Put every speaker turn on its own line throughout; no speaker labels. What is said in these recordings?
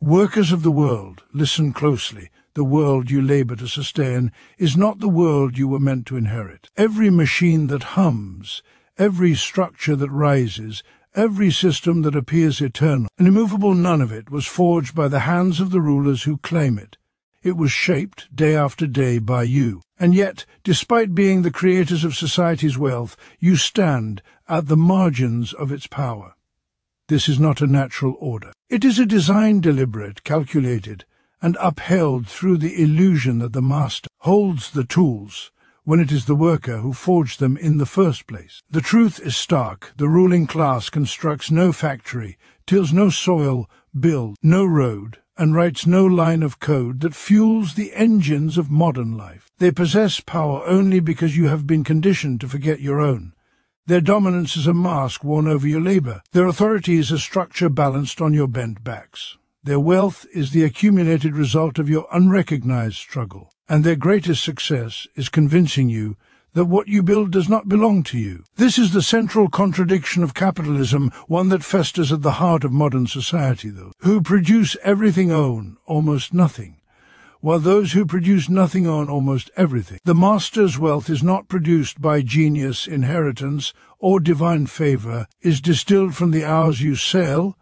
Workers of the world, listen closely. The world you labor to sustain is not the world you were meant to inherit. Every machine that hums, every structure that rises, every system that appears eternal and immovable, none of it was forged by the hands of the rulers who claim it. It was shaped day after day by you. And yet, despite being the creators of society's wealth, you stand at the margins of its power. This is not a natural order. It is a design deliberate, calculated, and upheld through the illusion that the master holds the tools when it is the worker who forged them in the first place. The truth is stark. The ruling class constructs no factory, tills no soil, builds no road, and writes no line of code that fuels the engines of modern life. They possess power only because you have been conditioned to forget your own. Their dominance is a mask worn over your labor. Their authority is a structure balanced on your bent backs. Their wealth is the accumulated result of your unrecognized struggle. And their greatest success is convincing you that what you build does not belong to you. This is the central contradiction of capitalism, one that festers at the heart of modern society, who produce everything own almost nothing, while those who produce nothing own almost everything. The master's wealth is not produced by genius, inheritance, or divine favor, is distilled from the hours you sell,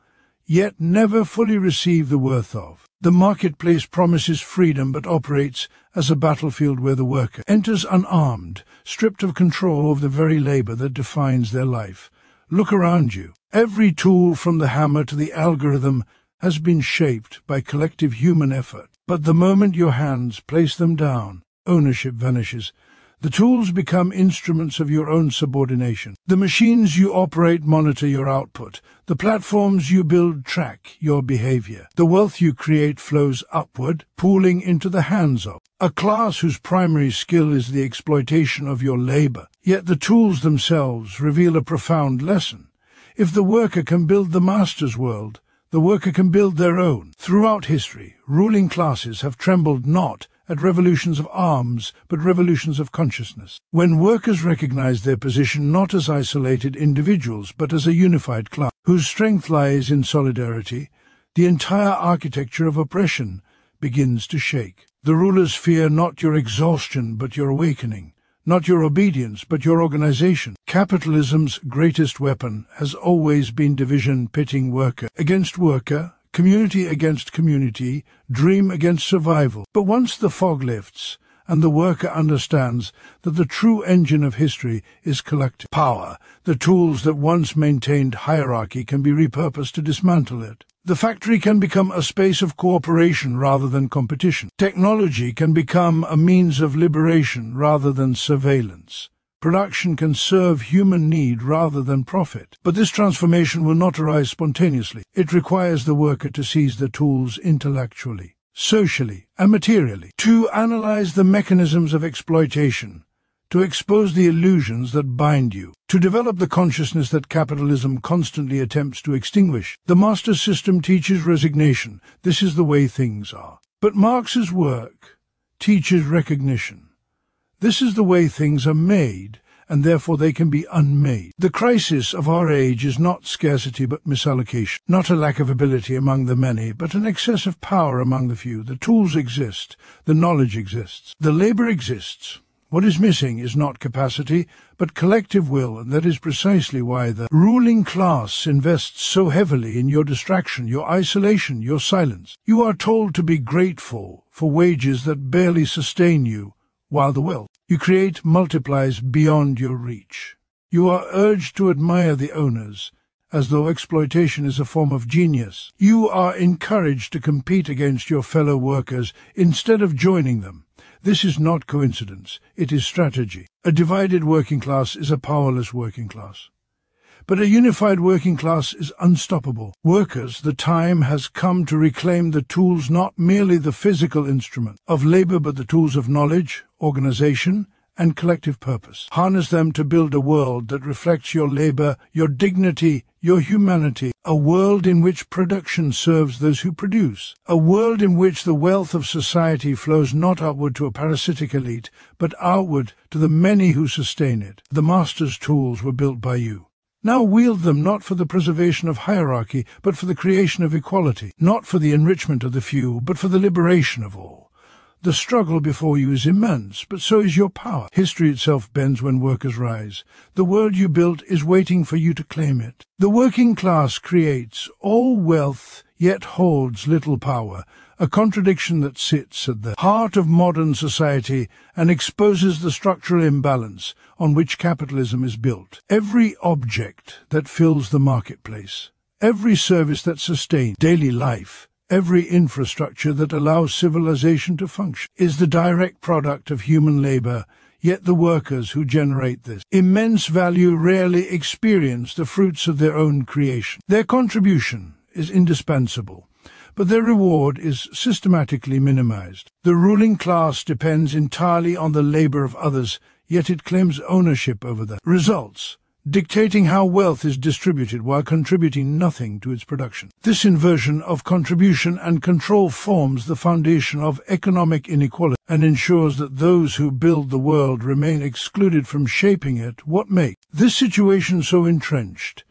yet never fully receive the worth of. The marketplace promises freedom but operates as a battlefield where the worker enters unarmed, stripped of control over the very labor that defines their life. Look around you. Every tool from the hammer to the algorithm has been shaped by collective human effort. But the moment your hands place them down, ownership vanishes. The tools become instruments of your own subordination. The machines you operate monitor your output. The platforms you build track your behavior. The wealth you create flows upward, pooling into the hands of a class whose primary skill is the exploitation of your labor. Yet the tools themselves reveal a profound lesson. If the worker can build the master's world, the worker can build their own. Throughout history, ruling classes have trembled not at revolutions of arms, but revolutions of consciousness. When workers recognize their position not as isolated individuals, but as a unified class, whose strength lies in solidarity, the entire architecture of oppression begins to shake. The rulers fear not your exhaustion, but your awakening, not your obedience, but your organization. Capitalism's greatest weapon has always been division, pitting worker against worker, community against community, dream against survival. But once the fog lifts and the worker understands that the true engine of history is collective power, the tools that once maintained hierarchy can be repurposed to dismantle it. The factory can become a space of cooperation rather than competition. Technology can become a means of liberation rather than surveillance. Production can serve human need rather than profit. But this transformation will not arise spontaneously. It requires the worker to seize the tools intellectually, socially, and materially, to analyze the mechanisms of exploitation, to expose the illusions that bind you, to develop the consciousness that capitalism constantly attempts to extinguish. The master system teaches resignation. This is the way things are. But Marx's work teaches recognition. This is the way things are made, and therefore they can be unmade. The crisis of our age is not scarcity but misallocation, not a lack of ability among the many, but an excess of power among the few. The tools exist, the knowledge exists, the labor exists. What is missing is not capacity, but collective will, and that is precisely why the ruling class invests so heavily in your distraction, your isolation, your silence. You are told to be grateful for wages that barely sustain you, while the wealth you create multiplies beyond your reach. You are urged to admire the owners, as though exploitation is a form of genius. You are encouraged to compete against your fellow workers instead of joining them. This is not coincidence, it is strategy. A divided working class is a powerless working class. But a unified working class is unstoppable. Workers, the time has come to reclaim the tools, not merely the physical instrument of labor, but the tools of knowledge, organization, and collective purpose. Harness them to build a world that reflects your labor, your dignity, your humanity, a world in which production serves those who produce, a world in which the wealth of society flows not upward to a parasitic elite, but outward to the many who sustain it. The master's tools were built by you. now wield them not for the preservation of hierarchy, but for the creation of equality, not for the enrichment of the few, but for the liberation of all. The struggle before you is immense, but so is your power. History itself bends when workers rise. The world you built is waiting for you to claim it. The working class creates all wealth, yet holds little power, a contradiction that sits at the heart of modern society and exposes the structural imbalance on which capitalism is built. Every object that fills the marketplace, every service that sustains daily life, every infrastructure that allows civilization to function, is the direct product of human labor, yet the workers who generate this immense value rarely experience the fruits of their own creation. Their contribution is indispensable, but their reward is systematically minimized. The ruling class depends entirely on the labor of others, yet it claims ownership over the results, dictating how wealth is distributed while contributing nothing to its production. This inversion of contribution and control forms the foundation of economic inequality and ensures that those who build the world remain excluded from shaping it. What makes this situation so entrenched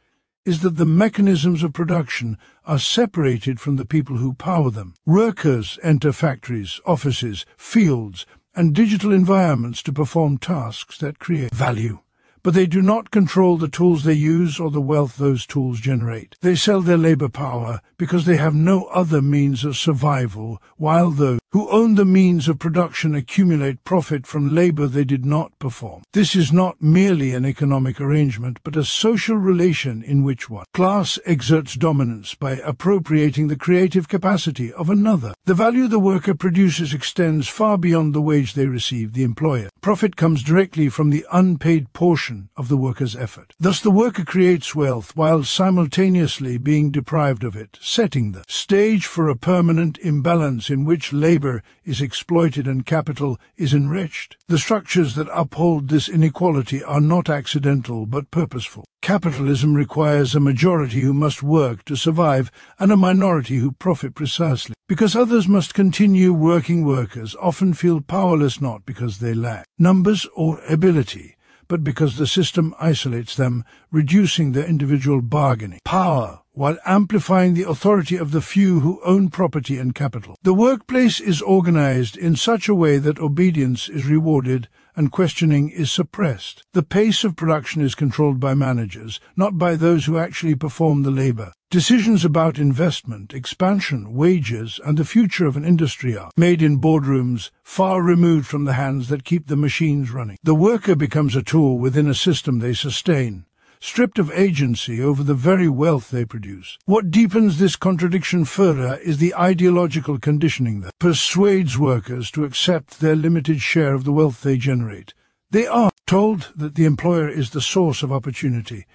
is that the mechanisms of production are separated from the people who power them. Workers enter factories, offices, fields, and digital environments to perform tasks that create value, but they do not control the tools they use or the wealth those tools generate. They sell their labor power because they have no other means of survival, while those who own the means of production accumulate profit from labor they did not perform. This is not merely an economic arrangement, but a social relation in which one class exerts dominance by appropriating the creative capacity of another. The value the worker produces extends far beyond the wage they receive, the employer. Profit comes directly from the unpaid portion of the worker's effort. Thus the worker creates wealth while simultaneously being deprived of it, setting the stage for a permanent imbalance in which labor is exploited and capital is enriched. The structures that uphold this inequality are not accidental but purposeful. Capitalism requires a majority who must work to survive and a minority who profit precisely because others must continue working. Workers often feel powerless not because they lack numbers or ability, but because the system isolates them, reducing their individual bargaining power while amplifying the authority of the few who own property and capital. The workplace is organized in such a way that obedience is rewarded and questioning is suppressed. The pace of production is controlled by managers, not by those who actually perform the labor. Decisions about investment, expansion, wages, and the future of an industry are made in boardrooms far removed from the hands that keep the machines running. The worker becomes a tool within a system they sustain, stripped of agency over the very wealth they produce. What deepens this contradiction further is the ideological conditioning that persuades workers to accept their limited share of the wealth they generate. They are told that the employer is the source of opportunity,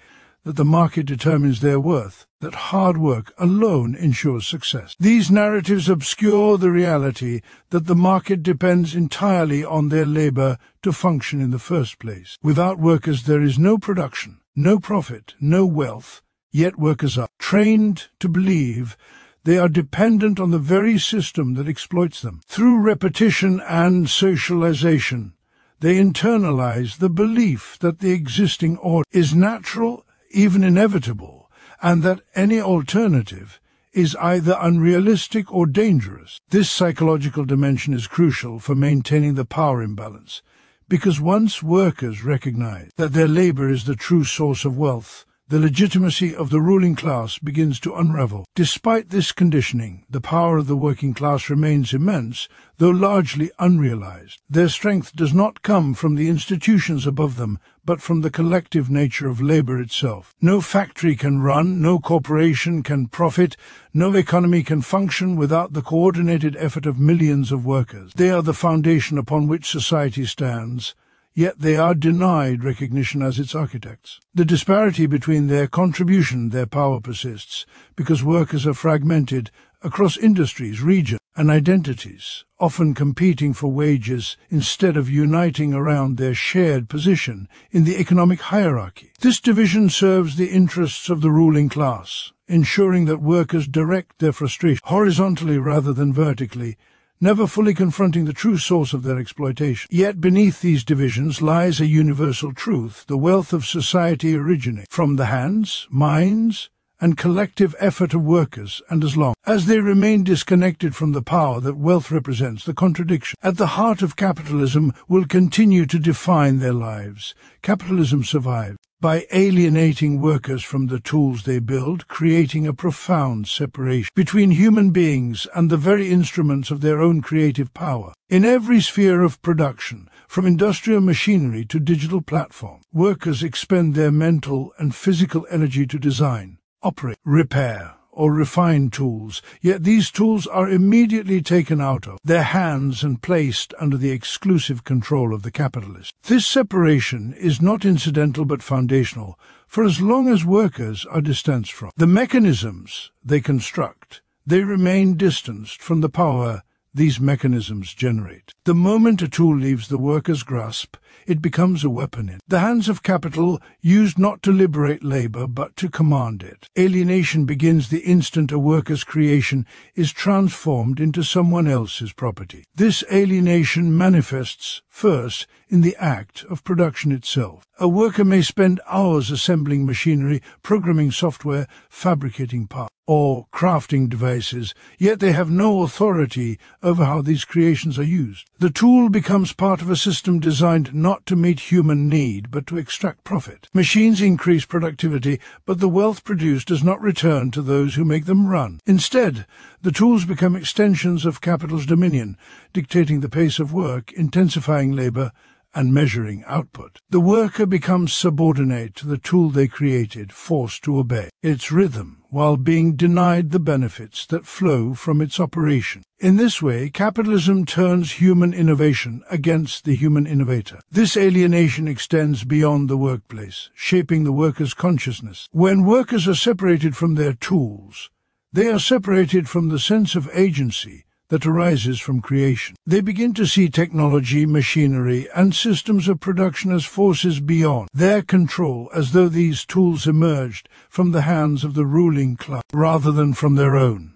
that the market determines their worth, that hard work alone ensures success. These narratives obscure the reality that the market depends entirely on their labor to function in the first place. Without workers there is no production, no profit, no wealth, yet workers are trained to believe they are dependent on the very system that exploits them. Through repetition and socialization, they internalize the belief that the existing order is natural, even inevitable, and that any alternative is either unrealistic or dangerous. This psychological dimension is crucial for maintaining the power imbalance, because once workers recognize that their labor is the true source of wealth, the legitimacy of the ruling class begins to unravel. Despite this conditioning, the power of the working class remains immense, though largely unrealized. Their strength does not come from the institutions above them, but from the collective nature of labor itself. No factory can run, no corporation can profit, no economy can function without the coordinated effort of millions of workers. They are the foundation upon which society stands, yet they are denied recognition as its architects. The disparity between their contribution, their power persists, because workers are fragmented across industries, regions, and identities, often competing for wages instead of uniting around their shared position in the economic hierarchy. This division serves the interests of the ruling class, ensuring that workers direct their frustration horizontally rather than vertically, never fully confronting the true source of their exploitation. Yet beneath these divisions lies a universal truth: the wealth of society originates from the hands, minds, and collective effort of workers, and as long as they remain disconnected from the power that wealth represents, the contradiction at the heart of capitalism will continue to define their lives. Capitalism survives by alienating workers from the tools they build, creating a profound separation between human beings and the very instruments of their own creative power. In every sphere of production, from industrial machinery to digital platform, workers expend their mental and physical energy to design, operate, repair, or refine tools, yet these tools are immediately taken out of their hands and placed under the exclusive control of the capitalist. This separation is not incidental but foundational, for as long as workers are distanced from the mechanisms they construct, they remain distanced from the power these mechanisms generate. The moment a tool leaves the worker's grasp, it becomes a weapon in the hands of capital, used not to liberate labor but to command it. Alienation begins the instant a worker's creation is transformed into someone else's property. This alienation manifests first in the act of production itself. A worker may spend hours assembling machinery, programming software, fabricating parts, or crafting devices, yet they have no authority over how these creations are used. The tool becomes part of a system designed not to meet human need, but to extract profit. Machines increase productivity, but the wealth produced does not return to those who make them run. Instead, the tools become extensions of capital's dominion, dictating the pace of work, intensifying labor, and measuring output. The worker becomes subordinate to the tool they created, forced to obey its rhythm, while being denied the benefits that flow from its operation. In this way, capitalism turns human innovation against the human innovator. This alienation extends beyond the workplace, shaping the worker's consciousness. When workers are separated from their tools, they are separated from the sense of agency that arises from creation. They begin to see technology, machinery, and systems of production as forces beyond their control, as though these tools emerged from the hands of the ruling class rather than from their own.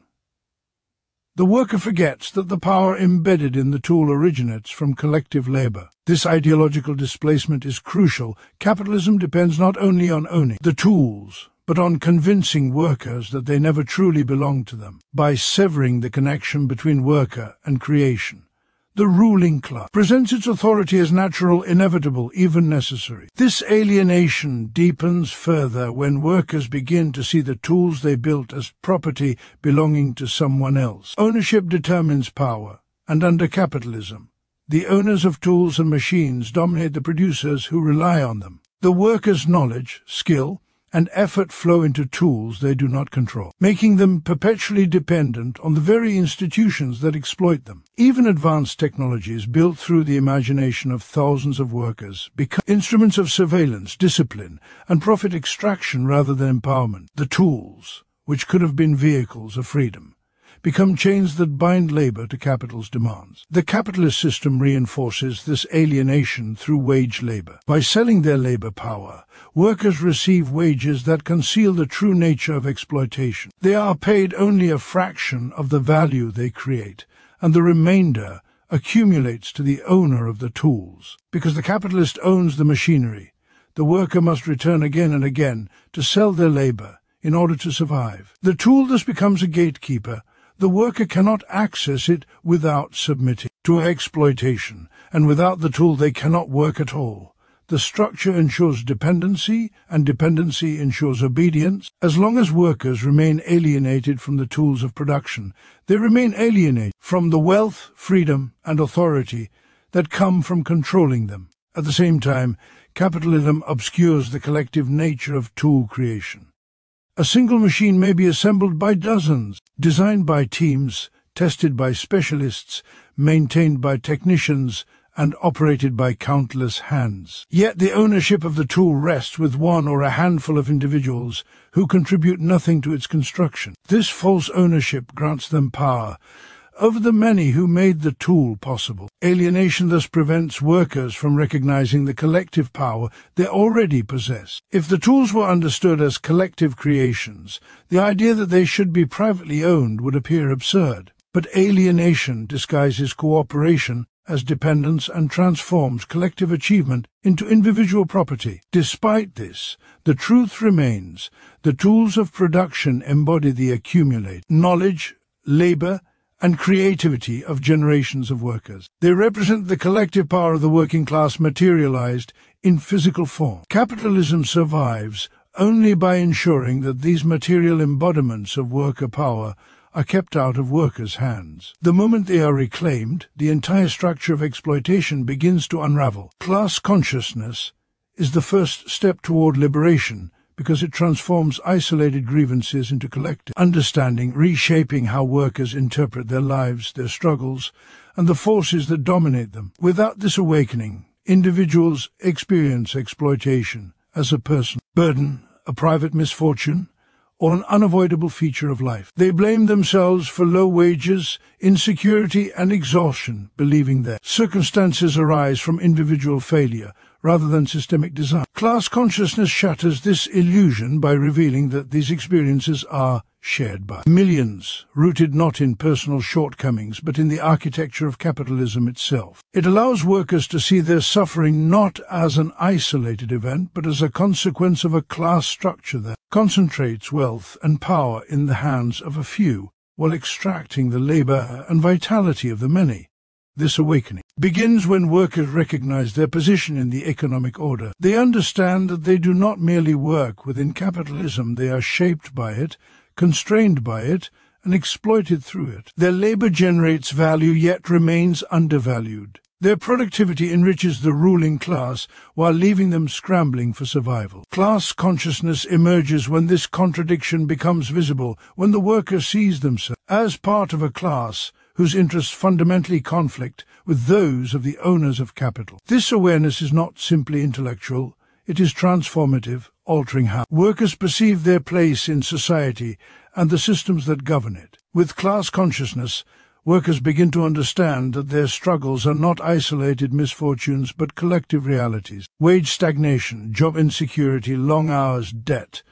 The worker forgets that the power embedded in the tool originates from collective labor. This ideological displacement is crucial. Capitalism depends not only on owning the tools, but on convincing workers that they never truly belong to them. By severing the connection between worker and creation, the ruling class presents its authority as natural, inevitable, even necessary. This alienation deepens further when workers begin to see the tools they built as property belonging to someone else. Ownership determines power, and under capitalism, the owners of tools and machines dominate the producers who rely on them. The workers' knowledge, skill, and effort flow into tools they do not control, making them perpetually dependent on the very institutions that exploit them. Even advanced technologies built through the imagination of thousands of workers become instruments of surveillance, discipline, and profit extraction rather than empowerment. The tools, which could have been vehicles of freedom, become chains that bind labor to capital's demands. The capitalist system reinforces this alienation through wage labor. By selling their labor power, workers receive wages that conceal the true nature of exploitation. They are paid only a fraction of the value they create, and the remainder accumulates to the owner of the tools. Because the capitalist owns the machinery, the worker must return again and again to sell their labor in order to survive. The tool thus becomes a gatekeeper. The worker cannot access it without submitting to exploitation, and without the tool they cannot work at all. The structure ensures dependency, and dependency ensures obedience. As long as workers remain alienated from the tools of production, they remain alienated from the wealth, freedom, and authority that come from controlling them. At the same time, capitalism obscures the collective nature of tool creation. A single machine may be assembled by dozens, designed by teams, tested by specialists, maintained by technicians, and operated by countless hands. Yet the ownership of the tool rests with one or a handful of individuals who contribute nothing to its construction. This false ownership grants them power over the many who made the tool possible. Alienation thus prevents workers from recognizing the collective power they already possess. If the tools were understood as collective creations, the idea that they should be privately owned would appear absurd. But alienation disguises cooperation as dependence and transforms collective achievement into individual property. Despite this, the truth remains: the tools of production embody the accumulate knowledge, labor, and creativity of generations of workers. They represent the collective power of the working class materialized in physical form. Capitalism survives only by ensuring that these material embodiments of worker power are kept out of workers' hands. The moment they are reclaimed, the entire structure of exploitation begins to unravel. Class consciousness is the first step toward liberation, because it transforms isolated grievances into collective understanding, reshaping how workers interpret their lives, their struggles, and the forces that dominate them. Without this awakening, individuals experience exploitation as a personal burden, a private misfortune, or an unavoidable feature of life. They blame themselves for low wages, insecurity, and exhaustion, believing that circumstances arise from individual failure rather than systemic design. Class consciousness shatters this illusion by revealing that these experiences are shared by millions, rooted not in personal shortcomings but in the architecture of capitalism itself. It allows workers to see their suffering not as an isolated event but as a consequence of a class structure that concentrates wealth and power in the hands of a few while extracting the labor and vitality of the many. This awakening begins when workers recognize their position in the economic order. They understand that they do not merely work within capitalism, they are shaped by it, constrained by it, and exploited through it. Their labor generates value yet remains undervalued. Their productivity enriches the ruling class while leaving them scrambling for survival. Class consciousness emerges when this contradiction becomes visible, when the worker sees themselves as part of a class whose interests fundamentally conflict with those of the owners of capital. This awareness is not simply intellectual, it is transformative, altering how workers perceive their place in society and the systems that govern it. With class consciousness, workers begin to understand that their struggles are not isolated misfortunes but collective realities. Wage stagnation, job insecurity, long hours, debt,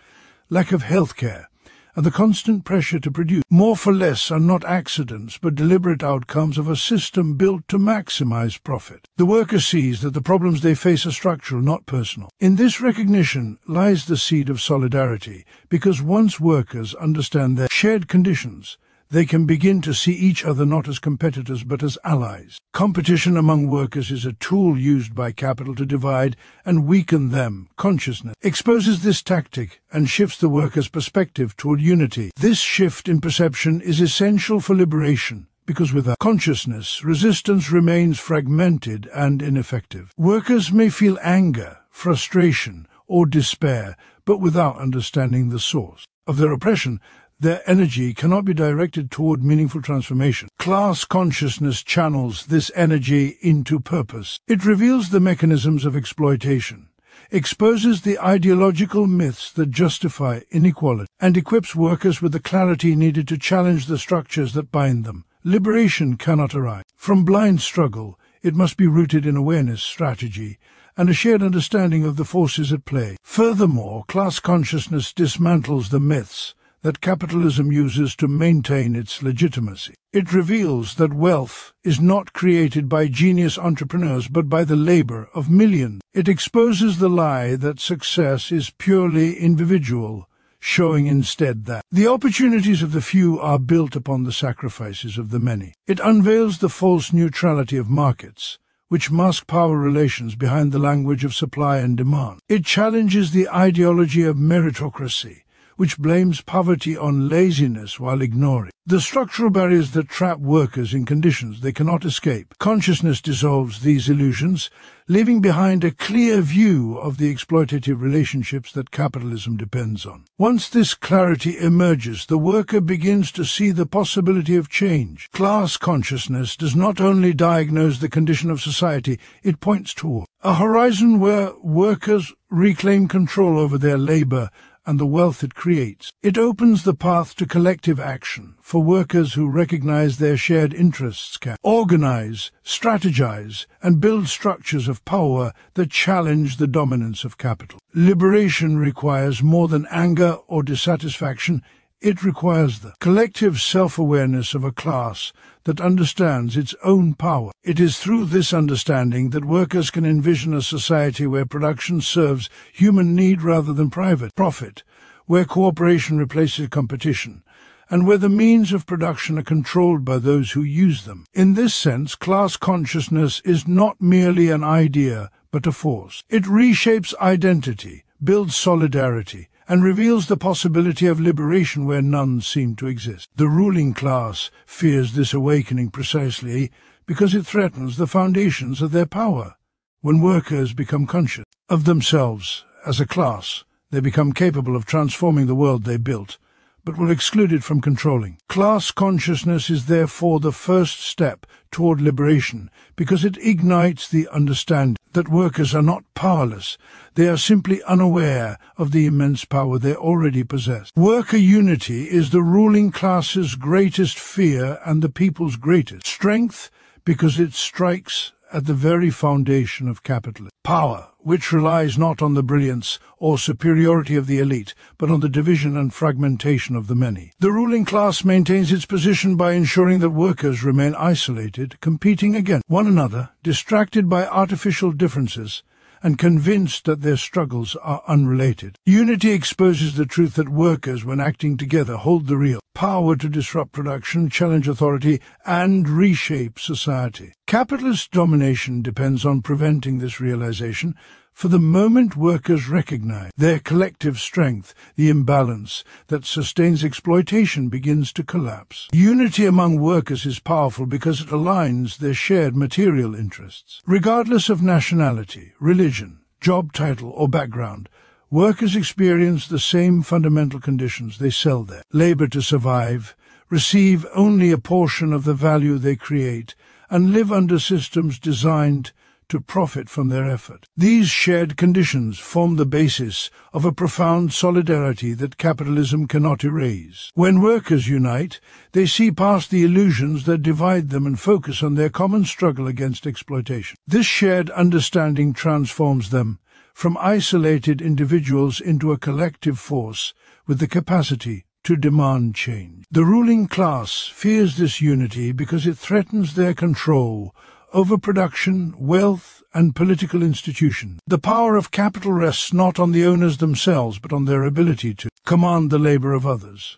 lack of health care, and the constant pressure to produce more for less are not accidents but deliberate outcomes of a system built to maximize profit. The worker sees that the problems they face are structural, not personal. In this recognition lies the seed of solidarity, because once workers understand their shared conditions, they can begin to see each other not as competitors but as allies. Competition among workers is a tool used by capital to divide and weaken them. Consciousness exposes this tactic and shifts the worker's perspective toward unity. This shift in perception is essential for liberation, because without consciousness, resistance remains fragmented and ineffective. Workers may feel anger, frustration, or despair, but without understanding the source of their oppression, their energy cannot be directed toward meaningful transformation. Class consciousness channels this energy into purpose. It reveals the mechanisms of exploitation, exposes the ideological myths that justify inequality, and equips workers with the clarity needed to challenge the structures that bind them. Liberation cannot arise from blind struggle. It must be rooted in awareness, strategy, and a shared understanding of the forces at play. Furthermore, class consciousness dismantles the myths that capitalism uses to maintain its legitimacy. It reveals that wealth is not created by genius entrepreneurs but by the labor of millions. It exposes the lie that success is purely individual, showing instead that the opportunities of the few are built upon the sacrifices of the many. It unveils the false neutrality of markets, which mask power relations behind the language of supply and demand. It challenges the ideology of meritocracy, which blames poverty on laziness while ignoring the structural barriers that trap workers in conditions they cannot escape. Consciousness dissolves these illusions, leaving behind a clear view of the exploitative relationships that capitalism depends on. Once this clarity emerges, the worker begins to see the possibility of change. Class consciousness does not only diagnose the condition of society, it points toward a horizon where workers reclaim control over their labor and the wealth it creates. It opens the path to collective action for workers who recognize their shared interests can organize, strategize, and build structures of power that challenge the dominance of capital. Liberation requires more than anger or dissatisfaction. It requires the collective self-awareness of a class that understands its own power. It is through this understanding that workers can envision a society where production serves human need rather than private profit, where cooperation replaces competition, and where the means of production are controlled by those who use them. In this sense, class consciousness is not merely an idea, but a force. It reshapes identity, builds solidarity, and reveals the possibility of liberation where none seem to exist. The ruling class fears this awakening precisely because it threatens the foundations of their power. When workers become conscious of themselves as a class, they become capable of transforming the world they built, but will exclude it from controlling. Class consciousness is therefore the first step toward liberation, because it ignites the understanding that workers are not powerless, they are simply unaware of the immense power they already possess. Worker unity is the ruling class's greatest fear and the people's greatest strength, because it strikes at the very foundation of capitalism. Power, which relies not on the brilliance or superiority of the elite, but on the division and fragmentation of the many. The ruling class maintains its position by ensuring that workers remain isolated, competing against one another, distracted by artificial differences, and convinced that their struggles are unrelated. Unity exposes the truth that workers, when acting together, hold the real power to disrupt production, challenge authority, and reshape society. Capitalist domination depends on preventing this realization. For the moment workers recognize their collective strength, the imbalance that sustains exploitation begins to collapse. Unity among workers is powerful because it aligns their shared material interests. Regardless of nationality, religion, job title, or background, workers experience the same fundamental conditions. They sell their labor to survive, receive only a portion of the value they create, and live under systems designed to profit from their effort. These shared conditions form the basis of a profound solidarity that capitalism cannot erase. When workers unite, they see past the illusions that divide them and focus on their common struggle against exploitation. This shared understanding transforms them from isolated individuals into a collective force with the capacity to demand change. The ruling class fears this unity because it threatens their control over production, wealth, and political institutions. The power of capital rests not on the owners themselves, but on their ability to command the labor of others.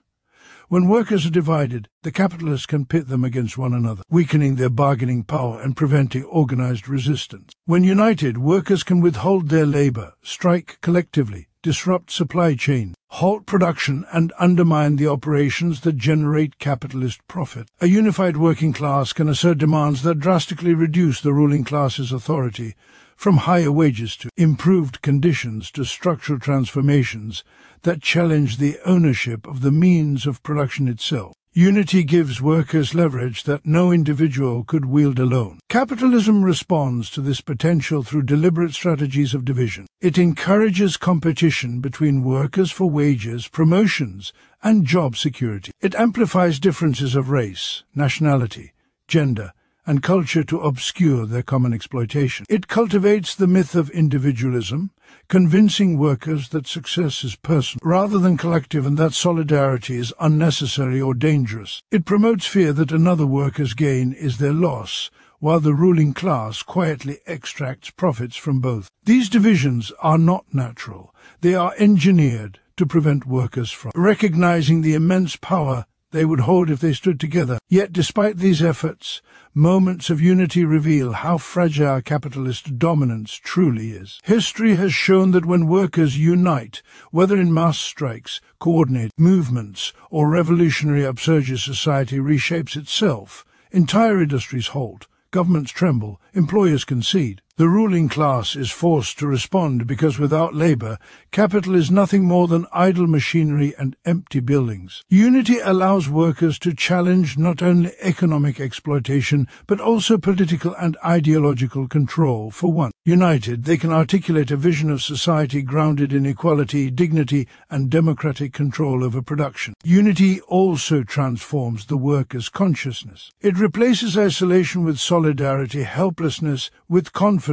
When workers are divided, the capitalists can pit them against one another, weakening their bargaining power and preventing organized resistance. When united, workers can withhold their labor, strike collectively, disrupt supply chain, halt production, and undermine the operations that generate capitalist profit. A unified working class can assert demands that drastically reduce the ruling class's authority, from higher wages to improved conditions to structural transformations that challenge the ownership of the means of production itself. Unity gives workers leverage that no individual could wield alone. Capitalism responds to this potential through deliberate strategies of division. It encourages competition between workers for wages, promotions, and job security. It amplifies differences of race, nationality, gender, and culture to obscure their common exploitation. It cultivates the myth of individualism, convincing workers that success is personal rather than collective and that solidarity is unnecessary or dangerous. It promotes fear that another worker's gain is their loss, while the ruling class quietly extracts profits from both. These divisions are not natural. They are engineered to prevent workers from recognizing the immense power they would hold if they stood together. Yet despite these efforts, moments of unity reveal how fragile capitalist dominance truly is. History has shown that when workers unite, whether in mass strikes, coordinated movements, or revolutionary upsurges, society reshapes itself. Entire industries halt, governments tremble, employers concede. The ruling class is forced to respond because without labor, capital is nothing more than idle machinery and empty buildings. Unity allows workers to challenge not only economic exploitation, but also political and ideological control. For one, united, they can articulate a vision of society grounded in equality, dignity, and democratic control over production. Unity also transforms the workers' consciousness. It replaces isolation with solidarity, helplessness with confidence,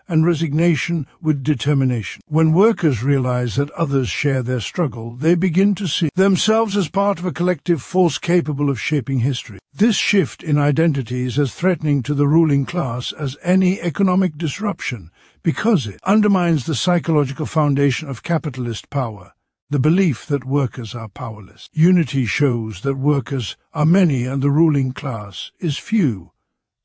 and resignation with determination. When workers realize that others share their struggle, they begin to see themselves as part of a collective force capable of shaping history. This shift in identity is as threatening to the ruling class as any economic disruption, because it undermines the psychological foundation of capitalist power, the belief that workers are powerless. Unity shows that workers are many and the ruling class is few,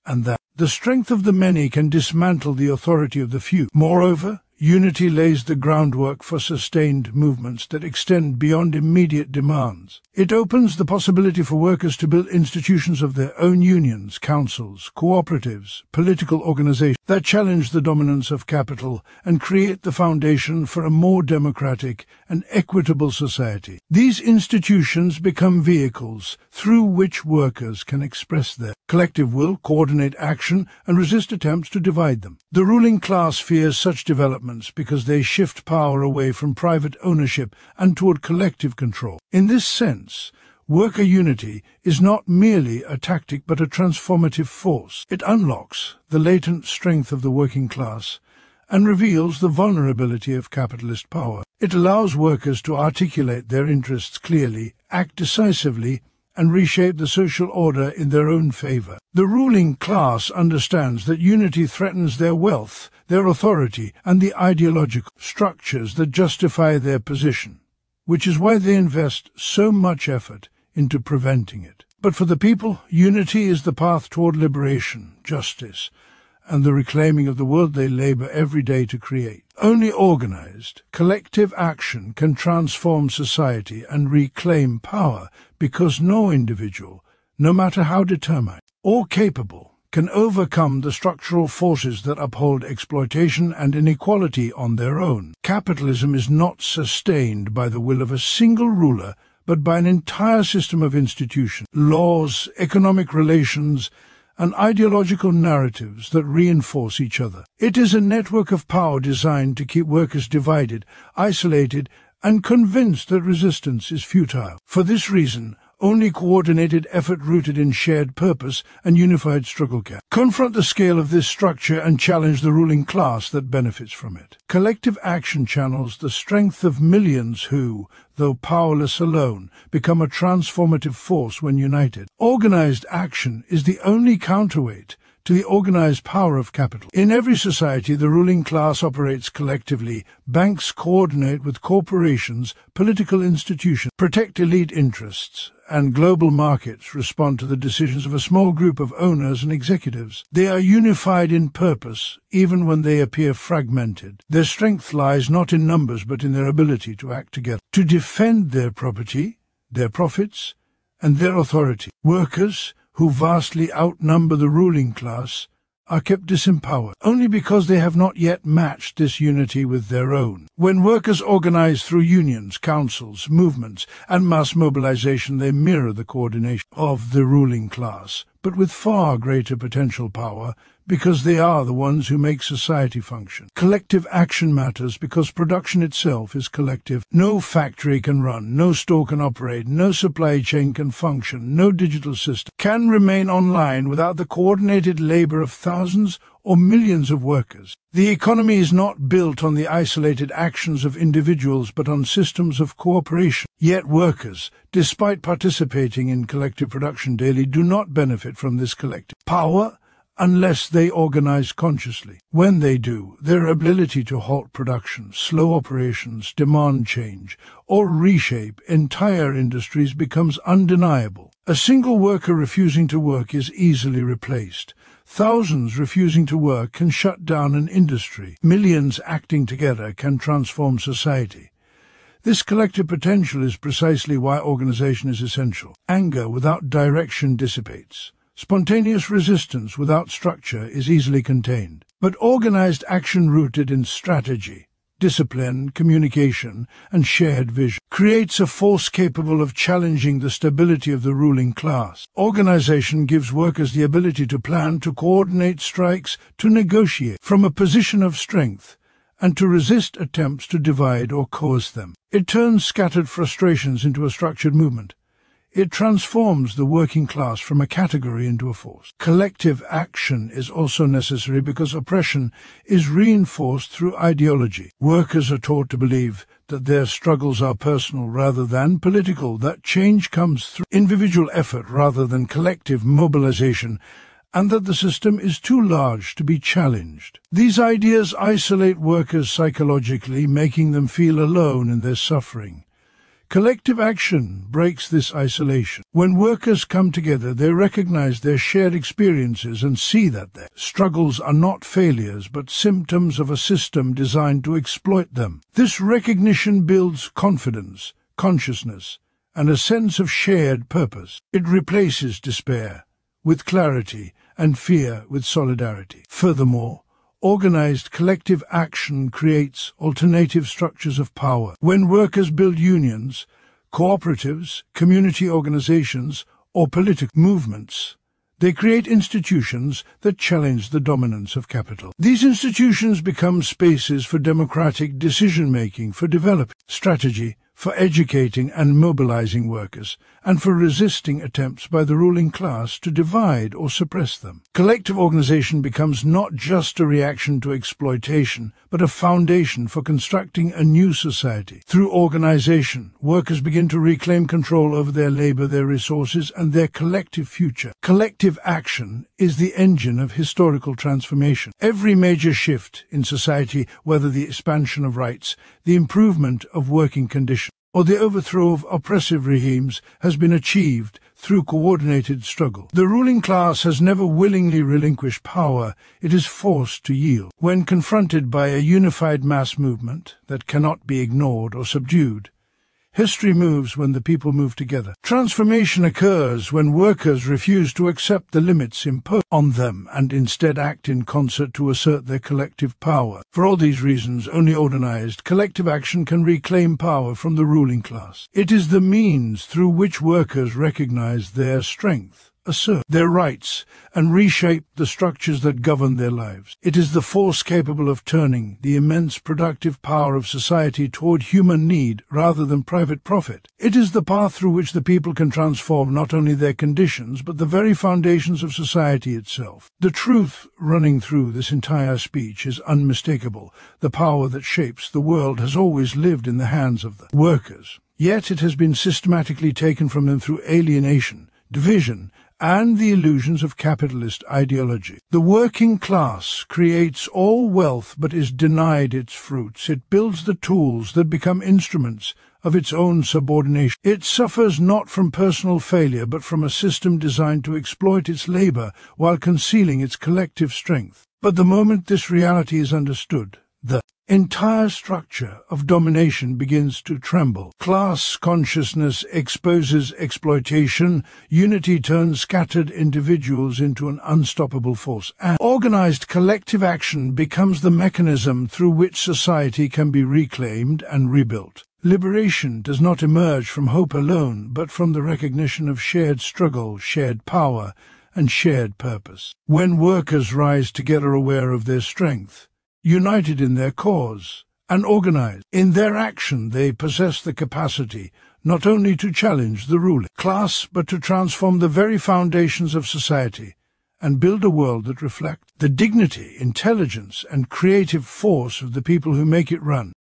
and that the strength of the many can dismantle the authority of the few. Moreover, unity lays the groundwork for sustained movements that extend beyond immediate demands. It opens the possibility for workers to build institutions of their own, unions, councils, cooperatives, political organizations that challenge the dominance of capital and create the foundation for a more democratic and equitable society. These institutions become vehicles through which workers can express their collective will, coordinate action, and resist attempts to divide them. The ruling class fears such developments because they shift power away from private ownership and toward collective control. In this sense, worker unity is not merely a tactic but a transformative force. It unlocks the latent strength of the working class and reveals the vulnerability of capitalist power. It allows workers to articulate their interests clearly, act decisively, and reshape the social order in their own favor. The ruling class understands that unity threatens their wealth, their authority, and the ideological structures that justify their position, which is why they invest so much effort into preventing it. But for the people, unity is the path toward liberation, justice, and the reclaiming of the world they labor every day to create. Only organized, collective action can transform society and reclaim power, because no individual, no matter how determined or capable, can overcome the structural forces that uphold exploitation and inequality on their own. Capitalism is not sustained by the will of a single ruler, but by an entire system of institutions, laws, economic relations, and ideological narratives that reinforce each other. It is a network of power designed to keep workers divided, isolated, and convinced that resistance is futile. For this reason, only coordinated effort rooted in shared purpose and unified struggle can confront the scale of this structure and challenge the ruling class that benefits from it. Collective action channels the strength of millions who, though powerless alone, become a transformative force when united. Organized action is the only counterweight to the organized power of capital. In every society, the ruling class operates collectively. Banks coordinate with corporations, political institutions protect elite interests, and global markets respond to the decisions of a small group of owners and executives. They are unified in purpose, even when they appear fragmented. Their strength lies not in numbers but in their ability to act together, to defend their property, their profits, and their authority. Workers, who vastly outnumber the ruling class, are kept disempowered, only because they have not yet matched this unity with their own. When workers organize through unions, councils, movements, and mass mobilization, they mirror the coordination of the ruling class, but with far greater potential power, because they are the ones who make society function. Collective action matters because production itself is collective. No factory can run, no store can operate, no supply chain can function, no digital system can remain online without the coordinated labor of thousands or millions of workers. The economy is not built on the isolated actions of individuals but on systems of cooperation. Yet workers, despite participating in collective production daily, do not benefit from this collective power unless they organize consciously. When they do, their ability to halt production, slow operations, demand change, or reshape entire industries becomes undeniable. A single worker refusing to work is easily replaced. Thousands refusing to work can shut down an industry. Millions acting together can transform society. This collective potential is precisely why organization is essential. Anger without direction dissipates. Spontaneous resistance without structure is easily contained. But organized action rooted in strategy, discipline, communication, and shared vision creates a force capable of challenging the stability of the ruling class. Organization gives workers the ability to plan, to coordinate strikes, to negotiate from a position of strength, and to resist attempts to divide or coerce them. It turns scattered frustrations into a structured movement. It transforms the working class from a category into a force. Collective action is also necessary because oppression is reinforced through ideology. Workers are taught to believe that their struggles are personal rather than political, that change comes through individual effort rather than collective mobilization, and that the system is too large to be challenged. These ideas isolate workers psychologically, making them feel alone in their suffering. Collective action breaks this isolation. When workers come together, they recognize their shared experiences and see that their struggles are not failures but symptoms of a system designed to exploit them. This recognition builds confidence, consciousness, and a sense of shared purpose. It replaces despair with clarity and fear with solidarity. Furthermore, organized collective action creates alternative structures of power. When workers build unions, cooperatives, community organizations, or political movements, they create institutions that challenge the dominance of capital. These institutions become spaces for democratic decision-making, for developing strategy, for educating and mobilizing workers, and for resisting attempts by the ruling class to divide or suppress them. Collective organization becomes not just a reaction to exploitation, but a foundation for constructing a new society. Through organization, workers begin to reclaim control over their labor, their resources, and their collective future. Collective action is the engine of historical transformation. Every major shift in society, whether the expansion of rights, the improvement of working conditions, or the overthrow of oppressive regimes, has been achieved through coordinated struggle. The ruling class has never willingly relinquished power. It is forced to yield. When confronted by a unified mass movement that cannot be ignored or subdued, history moves when the people move together. Transformation occurs when workers refuse to accept the limits imposed on them and instead act in concert to assert their collective power. For all these reasons, only organized, collective action can reclaim power from the ruling class. It is the means through which workers recognize their strength, assert their rights, and reshape the structures that govern their lives. It is the force capable of turning the immense productive power of society toward human need rather than private profit. It is the path through which the people can transform not only their conditions, but the very foundations of society itself. The truth running through this entire speech is unmistakable. The power that shapes the world has always lived in the hands of the workers. Yet it has been systematically taken from them through alienation, division, and the illusions of capitalist ideology. The working class creates all wealth but is denied its fruits. It builds the tools that become instruments of its own subordination. It suffers not from personal failure but from a system designed to exploit its labor while concealing its collective strength. But the moment this reality is understood, the entire structure of domination begins to tremble. Class consciousness exposes exploitation, unity turns scattered individuals into an unstoppable force, and organized collective action becomes the mechanism through which society can be reclaimed and rebuilt. Liberation does not emerge from hope alone, but from the recognition of shared struggle, shared power, and shared purpose. When workers rise together aware of their strength, united in their cause, and organized in their action, they possess the capacity not only to challenge the ruling class, but to transform the very foundations of society and build a world that reflects the dignity, intelligence, and creative force of the people who make it run.